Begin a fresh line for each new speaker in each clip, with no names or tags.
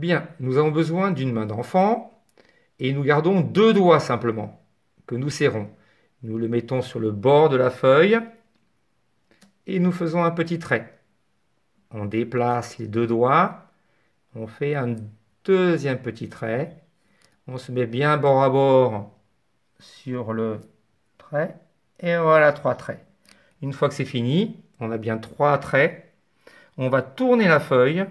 Bien, nous avons besoin d'une main d'enfant et nous gardons deux doigts simplement que nous serrons. Nous le mettons sur le bord de la feuille et nous faisons un petit trait. On déplace les deux doigts, on fait un deuxième petit trait, on se met bien bord à bord sur le trait et voilà 3 traits. Une fois que c'est fini, on a bien 3 traits, on va tourner la feuille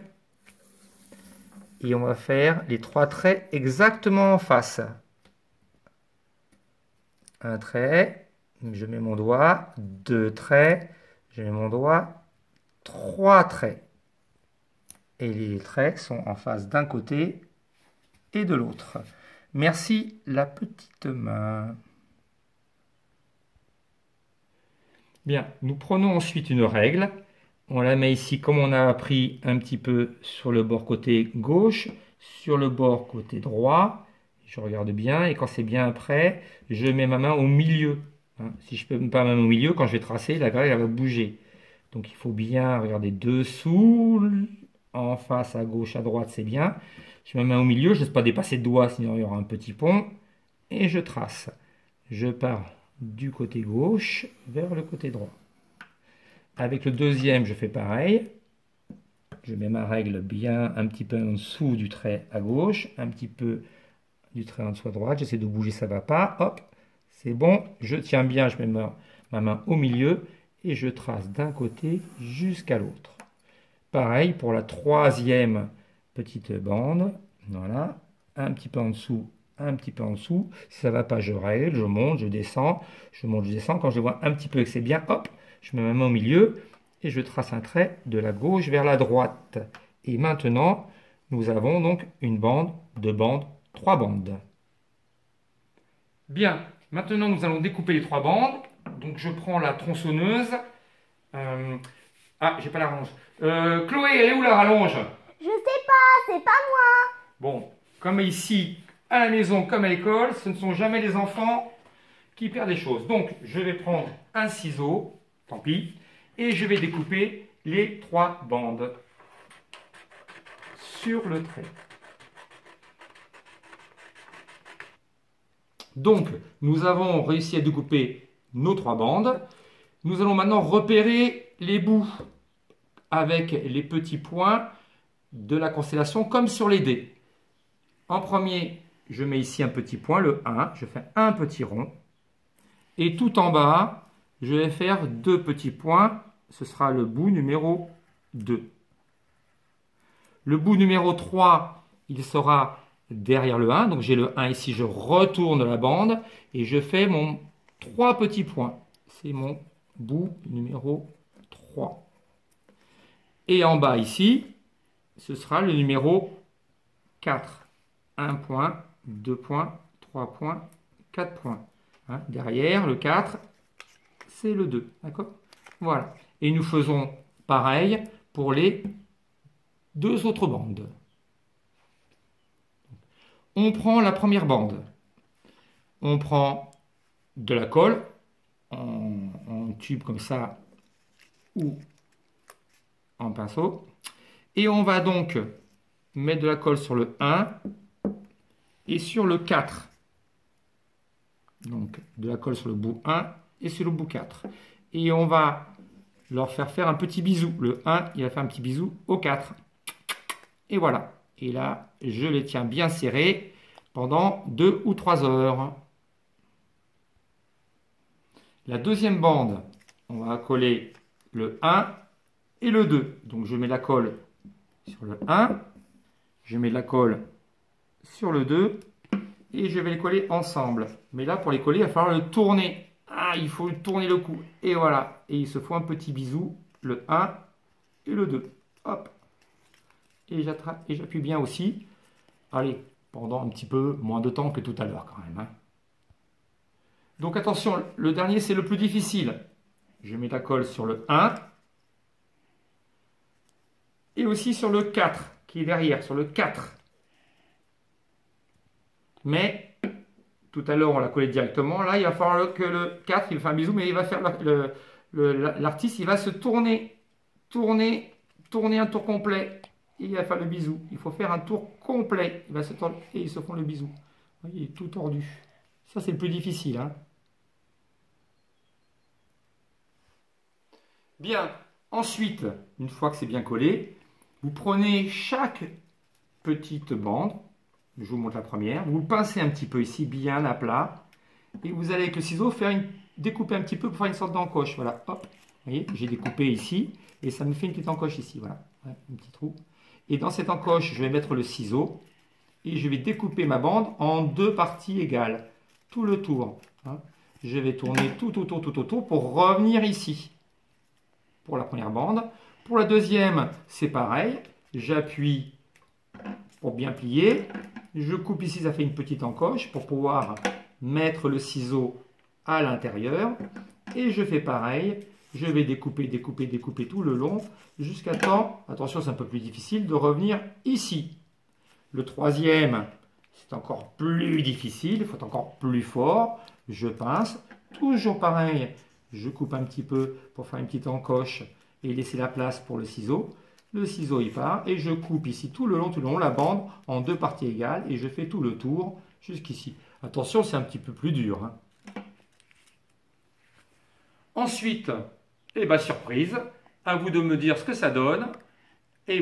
et on va faire les 3 traits exactement en face. Un trait, je mets mon doigt, 2 traits, je mets mon doigt, 3 traits. Et les traits sont en face d'un côté et de l'autre. Merci la petite main. Bien, nous prenons ensuite une règle. On la met ici comme on a appris un petit peu sur le bord côté gauche, sur le bord côté droit. Je regarde bien et quand c'est bien prêt, je mets ma main au milieu. Si je ne peux pas ma main au milieu, quand je vais tracer, la règle elle va bouger. Donc il faut bien regarder dessous, en face, à gauche, à droite, c'est bien. Je mets ma main au milieu, je ne laisse pas dépasser le doigt, sinon il y aura un petit pont. Et je trace. Je pars du côté gauche vers le côté droit. Avec le deuxième, je fais pareil. Je mets ma règle bien un petit peu en dessous du trait à gauche, un petit peu du trait en dessous à droite. J'essaie de bouger, ça ne va pas. Hop, c'est bon. Je tiens bien, je mets ma main au milieu et je trace d'un côté jusqu'à l'autre. Pareil pour la troisième petite bande. Voilà, un petit peu en dessous, un petit peu en dessous. Si ça ne va pas, je règle, je monte, je descends, je monte, je descends. Quand je vois un petit peu que c'est bien, hop, je mets ma main au milieu et je trace un trait de la gauche vers la droite. Et maintenant, nous avons donc une bande, deux bandes, trois bandes. Bien, maintenant nous allons découper les trois bandes. Donc je prends la tronçonneuse. J'ai pas la rallonge. Chloé, elle est où la rallonge?
Je sais pas, c'est pas moi.
Bon, comme ici, à la maison, comme à l'école, ce ne sont jamais les enfants qui perdent des choses. Donc, je vais prendre un ciseau, tant pis, et je vais découper les trois bandes sur le trait. Donc, nous avons réussi à découper nos trois bandes. Nous allons maintenant repérer les bouts avec les petits points de la constellation comme sur les dés. En premier, je mets ici un petit point, le 1, je fais un petit rond. Et tout en bas, je vais faire deux petits points, ce sera le bout numéro 2. Le bout numéro 3, il sera derrière le 1, donc j'ai le 1 ici, je retourne la bande et je fais mon 3 petits points. C'est mon bout numéro 3. Et en bas ici, ce sera le numéro 4. 1 point, 2 points, 3 points, 4 points. Derrière, le 4, c'est le 2. D'accord? Voilà. Et nous faisons pareil pour les deux autres bandes. On prend la première bande. On prend de la colle en tube comme ça ou en pinceau. Et on va donc mettre de la colle sur le 1 et sur le 4. Donc de la colle sur le bout 1 et sur le bout 4. Et on va leur faire un petit bisou. Le 1, il va faire un petit bisou au 4. Et voilà. Et là, je les tiens bien serrés pendant 2 ou 3 heures. La deuxième bande, on va coller le 1 et le 2. Donc je mets la colle sur le 1, je mets de la colle sur le 2 et je vais les coller ensemble. Mais là, pour les coller, il va falloir le tourner. Il faut tourner le cou. Et voilà. Et il se faut un petit bisou, le 1 et le 2. Hop. Et j'appuie bien aussi. Allez, pendant un petit peu moins de temps que tout à l'heure quand même. Donc attention, le dernier, c'est le plus difficile. Je mets la colle sur le 1 et aussi sur le 4 qui est derrière, sur le 4. Mais tout à l'heure, on l'a collé directement. Là, il va falloir que le 4, il fait un bisou, mais il va faire l'artiste, il va se tourner un tour complet. et il va faire le bisou. Il faut faire un tour complet. Il va se tordre et ils se font le bisou. Vous voyez, il est tout tordu. Ça, c'est le plus difficile, hein. Bien, ensuite, une fois que c'est bien collé, vous prenez chaque petite bande, je vous montre la première, vous pincez un petit peu ici, bien à plat, et vous allez avec le ciseau découper un petit peu pour faire une sorte d'encoche. Voilà, hop, vous voyez, j'ai découpé ici, et ça me fait une petite encoche ici, voilà, ouais, un petit trou. Et dans cette encoche, je vais mettre le ciseau, et je vais découper ma bande en deux parties égales, tout le tour. Hein. Je vais tourner tout autour pour revenir ici. Pour la première bande. Pour la deuxième, c'est pareil. J'appuie pour bien plier. Je coupe ici, ça fait une petite encoche pour pouvoir mettre le ciseau à l'intérieur. Et je fais pareil. Je vais découper tout le long jusqu'à temps, attention c'est un peu plus difficile, de revenir ici. Le troisième, c'est encore plus difficile, il faut encore plus fort. Je pince, toujours pareil. Je coupe un petit peu pour faire une petite encoche et laisser la place pour le ciseau. Le ciseau il part et je coupe ici tout le long la bande en deux parties égales et je fais tout le tour jusqu'ici. Attention, c'est un petit peu plus dur. Hein. Ensuite, surprise, à vous de me dire ce que ça donne. Et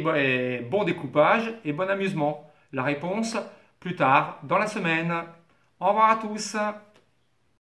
bon découpage et bon amusement. La réponse plus tard dans la semaine. Au revoir à tous.